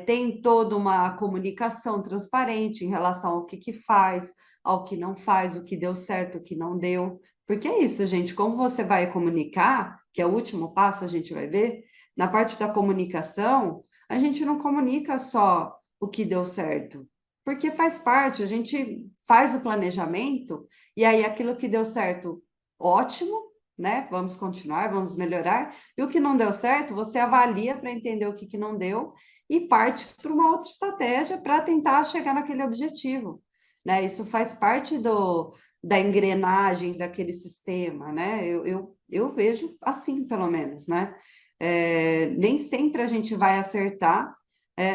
Tem toda uma comunicação transparente em relação ao que faz, ao que não faz, o que deu certo, o que não deu. Porque é isso, gente, como você vai comunicar, que é o último passo, a gente vai ver, na parte da comunicação, a gente não comunica só o que deu certo, porque faz parte, a gente faz o planejamento, e aí aquilo que deu certo, ótimo, né? Vamos continuar, vamos melhorar. E o que não deu certo, você avalia para entender o que não deu e parte para uma outra estratégia para tentar chegar naquele objetivo, né? Isso faz parte da engrenagem daquele sistema, né? Eu vejo assim, pelo menos, né? Nem sempre a gente vai acertar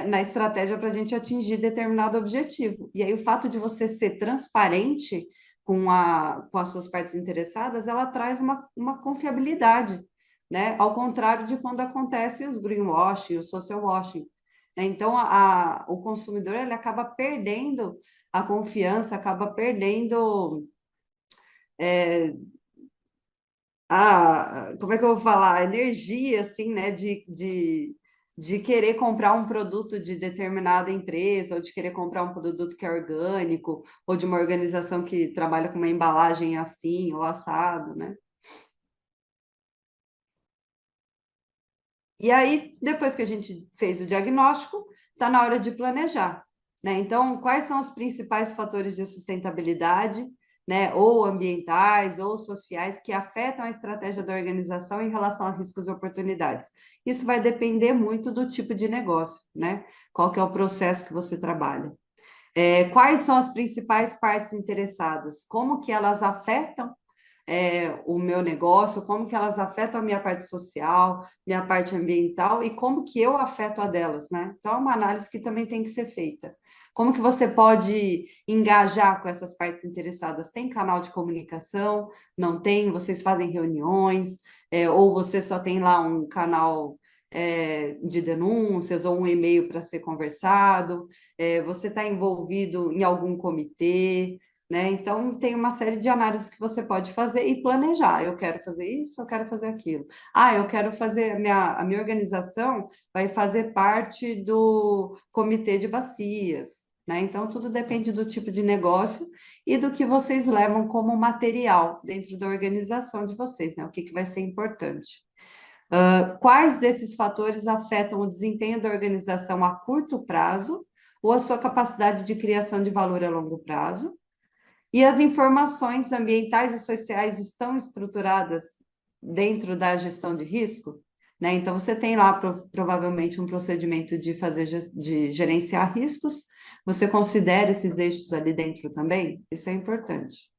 na estratégia para a gente atingir determinado objetivo. E aí o fato de você ser transparente com as suas partes interessadas, ela traz uma confiabilidade, né? Ao contrário de quando acontece os greenwashing, o social washing, né? Então, o consumidor ele acaba perdendo a confiança, acaba perdendo como é que eu vou falar? A energia, assim, né? De querer comprar um produto de determinada empresa, ou de querer comprar um produto que é orgânico, ou de uma organização que trabalha com uma embalagem assim, ou assado, né? E aí, depois que a gente fez o diagnóstico, está na hora de planejar, né? Então, quais são os principais fatores de sustentabilidade, né? Ou ambientais, ou sociais, que afetam a estratégia da organização em relação a riscos e oportunidades? Isso vai depender muito do tipo de negócio, né? Qual que é o processo que você trabalha? Quais são as principais partes interessadas? Como que elas afetam o meu negócio, como que elas afetam a minha parte social, minha parte ambiental e como que eu afeto a delas, né? Então, é uma análise que também tem que ser feita. Como que você pode engajar com essas partes interessadas? Tem canal de comunicação? Não tem? Vocês fazem reuniões? Ou você só tem lá um canal de denúncias ou um e-mail para ser conversado? Você está envolvido em algum comitê? Né? Então, tem uma série de análises que você pode fazer e planejar. Eu quero fazer isso, eu quero fazer aquilo. Eu quero fazer, a minha organização vai fazer parte do comitê de bacias, né? Então, tudo depende do tipo de negócio e do que vocês levam como material dentro da organização de vocês, né? O que vai ser importante. Quais desses fatores afetam o desempenho da organização a curto prazo ou a sua capacidade de criação de valor a longo prazo? E as informações ambientais e sociais estão estruturadas dentro da gestão de risco? Né? Então, você tem lá provavelmente um procedimento de de gerenciar riscos, você considera esses eixos ali dentro também? Isso é importante.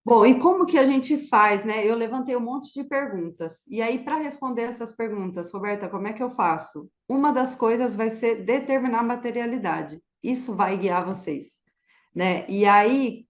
Bom, e como que a gente faz, né? Eu levantei um monte de perguntas. E aí, para responder essas perguntas, Roberta, como é que eu faço? Uma das coisas vai ser determinar a materialidade. Isso vai guiar vocês, né? E aí,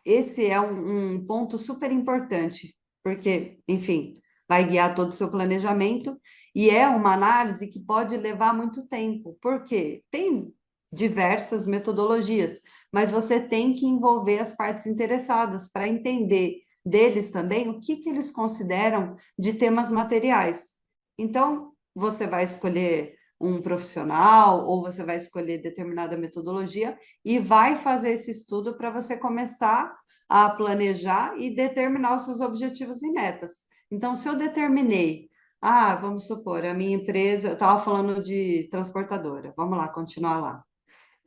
esse é um ponto super importante, porque, enfim, vai guiar todo o seu planejamento e é uma análise que pode levar muito tempo, porque tem diversas metodologias, mas você tem que envolver as partes interessadas para entender deles também o que que eles consideram de temas materiais. Então, você vai escolher um profissional ou você vai escolher determinada metodologia e vai fazer esse estudo para você começar a planejar e determinar os seus objetivos e metas. Então, se eu determinei, vamos supor, a minha empresa, eu estava falando de transportadora, vamos lá, continuar lá.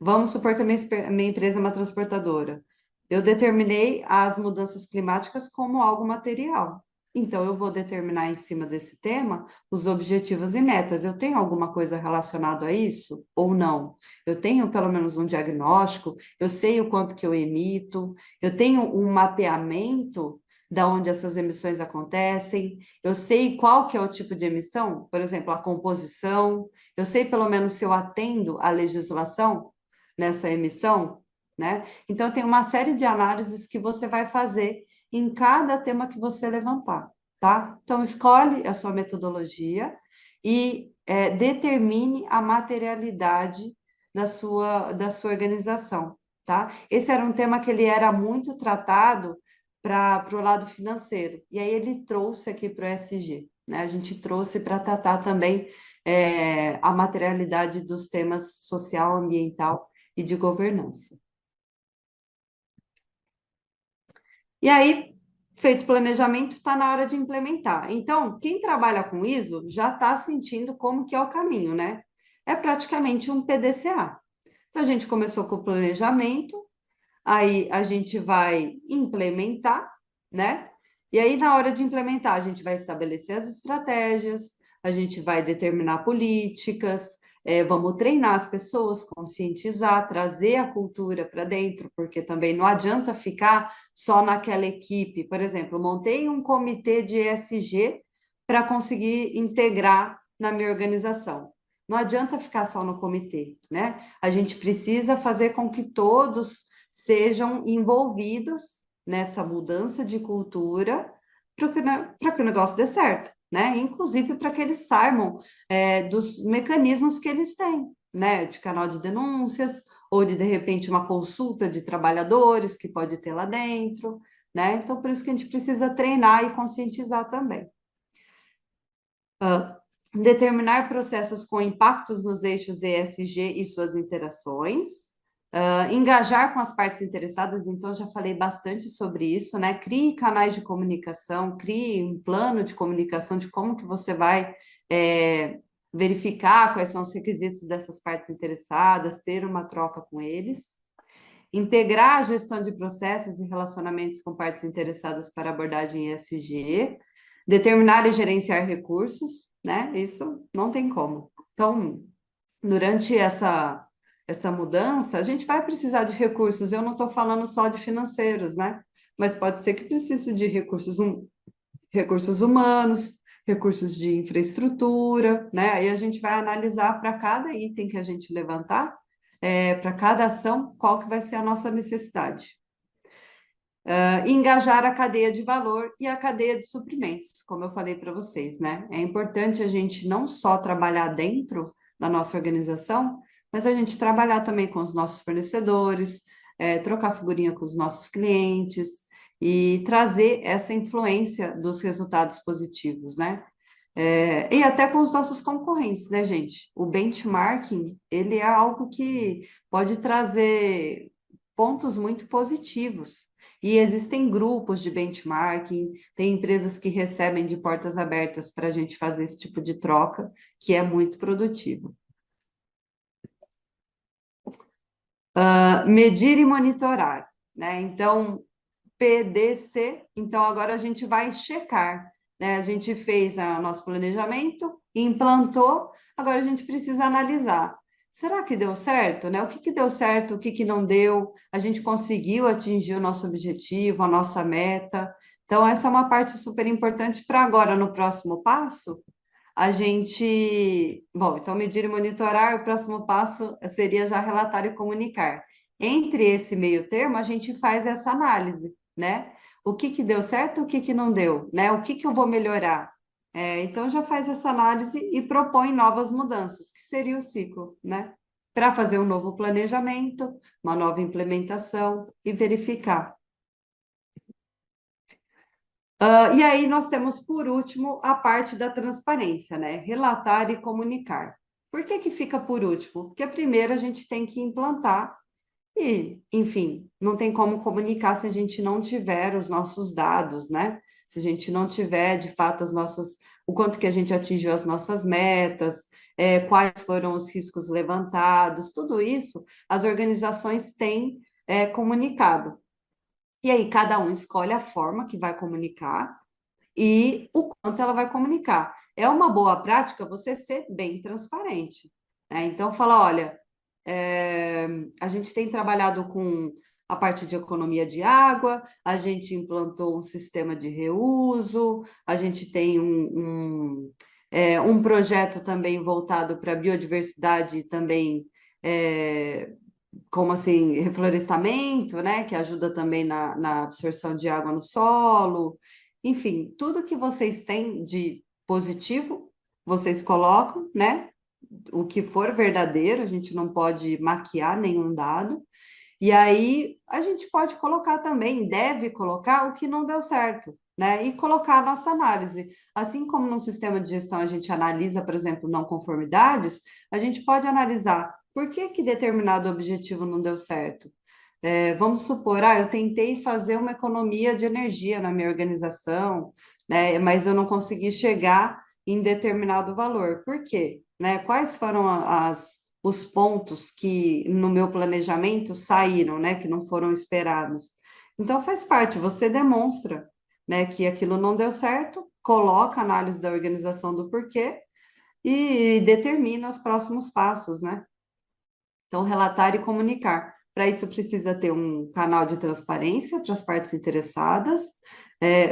Vamos supor que a minha empresa é uma transportadora. Eu determinei as mudanças climáticas como algo material. Então, eu vou determinar em cima desse tema os objetivos e metas. Eu tenho alguma coisa relacionada a isso ou não? Eu tenho pelo menos um diagnóstico, eu sei o quanto que eu emito, eu tenho um mapeamento da onde essas emissões acontecem, eu sei qual que é o tipo de emissão, por exemplo, a composição, eu sei pelo menos se eu atendo à legislação nessa emissão, né? Então, tem uma série de análises que você vai fazer em cada tema que você levantar, tá? Então, escolhe a sua metodologia e determine a materialidade da sua organização, tá? Esse era um tema que ele era muito tratado para o lado financeiro, e aí ele trouxe aqui para o ESG, né? A gente trouxe para tratar também a materialidade dos temas social, ambiental e de governança. E aí, feito o planejamento, está na hora de implementar. Então, quem trabalha com ISO já está sentindo como que é o caminho, né? É praticamente um PDCA. Então, a gente começou com o planejamento, aí a gente vai implementar, né? E aí, na hora de implementar, a gente vai estabelecer as estratégias, a gente vai determinar políticas, vamos treinar as pessoas, conscientizar, trazer a cultura para dentro, porque também não adianta ficar só naquela equipe. Por exemplo, montei um comitê de ESG para conseguir integrar na minha organização. Não adianta ficar só no comitê, né? A gente precisa fazer com que todos sejam envolvidos nessa mudança de cultura para que o negócio dê certo, né? Inclusive para que eles saibam dos mecanismos que eles têm, né? De canal de denúncias, ou de repente, uma consulta de trabalhadores que pode ter lá dentro, né? Então, por isso que a gente precisa treinar e conscientizar também. Determinar processos com impactos nos eixos ESG e suas interações, engajar com as partes interessadas, então já falei bastante sobre isso, né? Crie canais de comunicação, crie um plano de comunicação de como que você vai verificar quais são os requisitos dessas partes interessadas, ter uma troca com eles. Integrar a gestão de processos e relacionamentos com partes interessadas para abordagem ESG, determinar e gerenciar recursos, né? Isso não tem como. Então, durante essa mudança, a gente vai precisar de recursos. Eu não estou falando só de financeiros, né? Mas pode ser que precise de recursos humanos, recursos de infraestrutura, né? Aí a gente vai analisar para cada item que a gente levantar, para cada ação, qual que vai ser a nossa necessidade. Engajar a cadeia de valor e a cadeia de suprimentos, como eu falei para vocês, né? É importante a gente não só trabalhar dentro da nossa organização, mas a gente trabalhar também com os nossos fornecedores, trocar figurinha com os nossos clientes e trazer essa influência dos resultados positivos, né? E até com os nossos concorrentes, né, gente? O benchmarking, ele é algo que pode trazer pontos muito positivos. E existem grupos de benchmarking, tem empresas que recebem de portas abertas para a gente fazer esse tipo de troca, que é muito produtivo. Medir e monitorar, né? Então, PDC, então agora a gente vai checar, né? A gente fez o nosso planejamento, implantou, agora a gente precisa analisar. Será que deu certo, né? O que que deu certo, o que que não deu? A gente conseguiu atingir o nosso objetivo, a nossa meta? Então, essa é uma parte super importante para agora, no próximo passo, a gente. Bom, então, medir e monitorar, o próximo passo seria já relatar e comunicar. Entre esse meio termo, a gente faz essa análise, né? O que que deu certo, o que que não deu, né? O que que eu vou melhorar? Então, já faz essa análise e propõe novas mudanças, que seria o ciclo, né? Para fazer um novo planejamento, uma nova implementação e verificar. E aí nós temos, por último, a parte da transparência, né? Relatar e comunicar. Por que que fica por último? Porque primeiro a gente tem que implantar e, enfim, não tem como comunicar se a gente não tiver os nossos dados, né? Se a gente não tiver, de fato, o quanto que a gente atingiu as nossas metas, quais foram os riscos levantados, tudo isso as organizações têm comunicado. E aí cada um escolhe a forma que vai comunicar e o quanto ela vai comunicar. É uma boa prática você ser bem transparente, né? Então, fala, olha, a gente tem trabalhado com a parte de economia de água, a gente implantou um sistema de reuso, a gente tem um projeto também voltado para biodiversidade e também como assim, reflorestamento, né, que ajuda também na absorção de água no solo. Enfim, tudo que vocês têm de positivo, vocês colocam, né? O que for verdadeiro, a gente não pode maquiar nenhum dado. E aí a gente pode colocar também, deve colocar o que não deu certo, né? E colocar a nossa análise. Assim como no sistema de gestão a gente analisa, por exemplo, não conformidades, a gente pode analisar por que que determinado objetivo não deu certo. Vamos supor, eu tentei fazer uma economia de energia na minha organização, né? Mas eu não consegui chegar em determinado valor. Por quê? Né? Quais foram os pontos que no meu planejamento saíram, né, que não foram esperados. Então faz parte, você demonstra, né, que aquilo não deu certo, coloca a análise da organização do porquê e determina os próximos passos, né? Então relatar e comunicar. Para isso precisa ter um canal de transparência para as partes interessadas,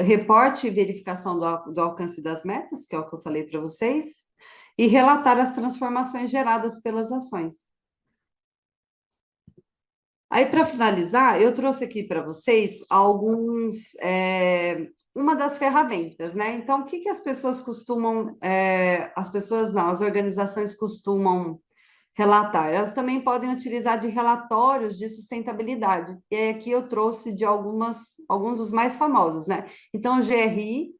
reporte e verificação do alcance das metas, que é o que eu falei para vocês, e relatar as transformações geradas pelas ações. Aí, para finalizar, eu trouxe aqui para vocês uma das ferramentas, né? Então, o que que as pessoas costumam, as pessoas não, as organizações costumam relatar? Elas também podem utilizar de relatórios de sustentabilidade. E aí aqui eu trouxe de alguns dos mais famosos, né? Então, o GRI,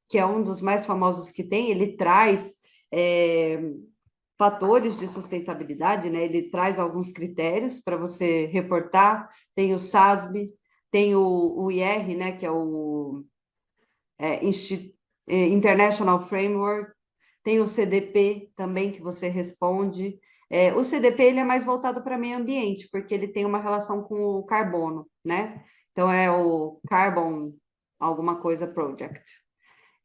que é um dos mais famosos que tem, ele traz é, fatores de sustentabilidade, né? Ele traz alguns critérios para você reportar. Tem o SASB, tem o IR, né? Que é o International Framework, tem o CDP também que você responde. O CDP ele é mais voltado para meio ambiente, porque ele tem uma relação com o carbono, né? Então é o Carbon alguma coisa Project.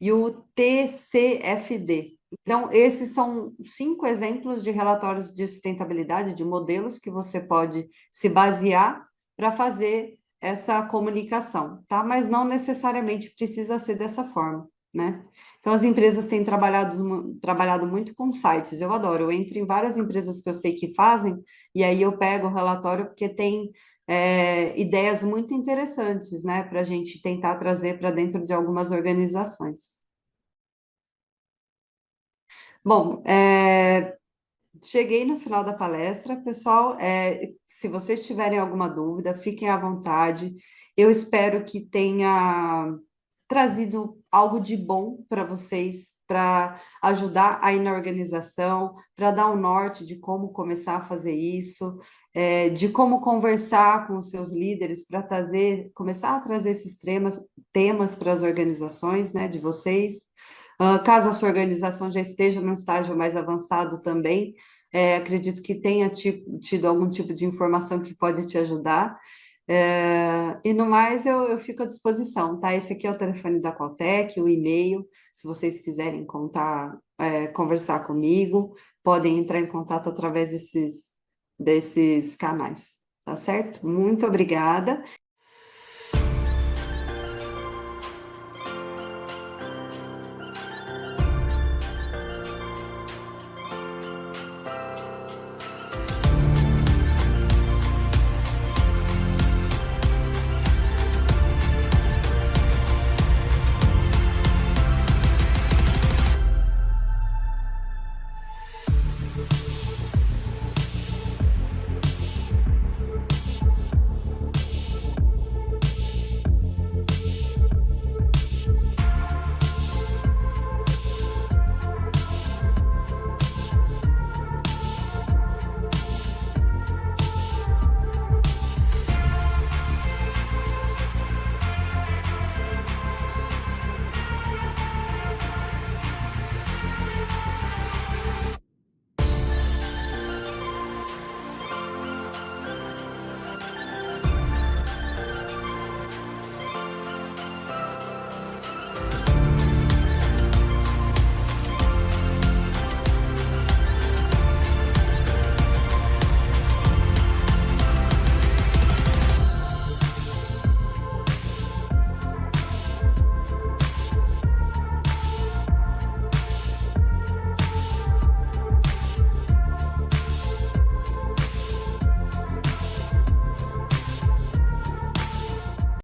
E o TCFD. Então, esses são 5 exemplos de relatórios de sustentabilidade, de modelos que você pode se basear para fazer essa comunicação, tá? Mas não necessariamente precisa ser dessa forma, né? Então, as empresas têm trabalhado muito com sites, eu adoro, eu entro em várias empresas que eu sei que fazem, e aí eu pego o relatório, porque tem ideias muito interessantes, né, para a gente tentar trazer para dentro de algumas organizações. Bom, cheguei no final da palestra, pessoal. Se vocês tiverem alguma dúvida, fiquem à vontade. Eu espero que tenha trazido algo de bom para vocês, para ajudar aí na organização, para dar um norte de como começar a fazer isso. de como conversar com os seus líderes para começar a trazer esses temas para as organizações, né, de vocês. Caso a sua organização já esteja num estágio mais avançado também, acredito que tenha tido algum tipo de informação que pode te ajudar. E no mais, eu fico à disposição, tá? Esse aqui é o telefone da Qualtec, o e-mail, se vocês quiserem conversar comigo, podem entrar em contato através desses canais, tá certo? Muito obrigada.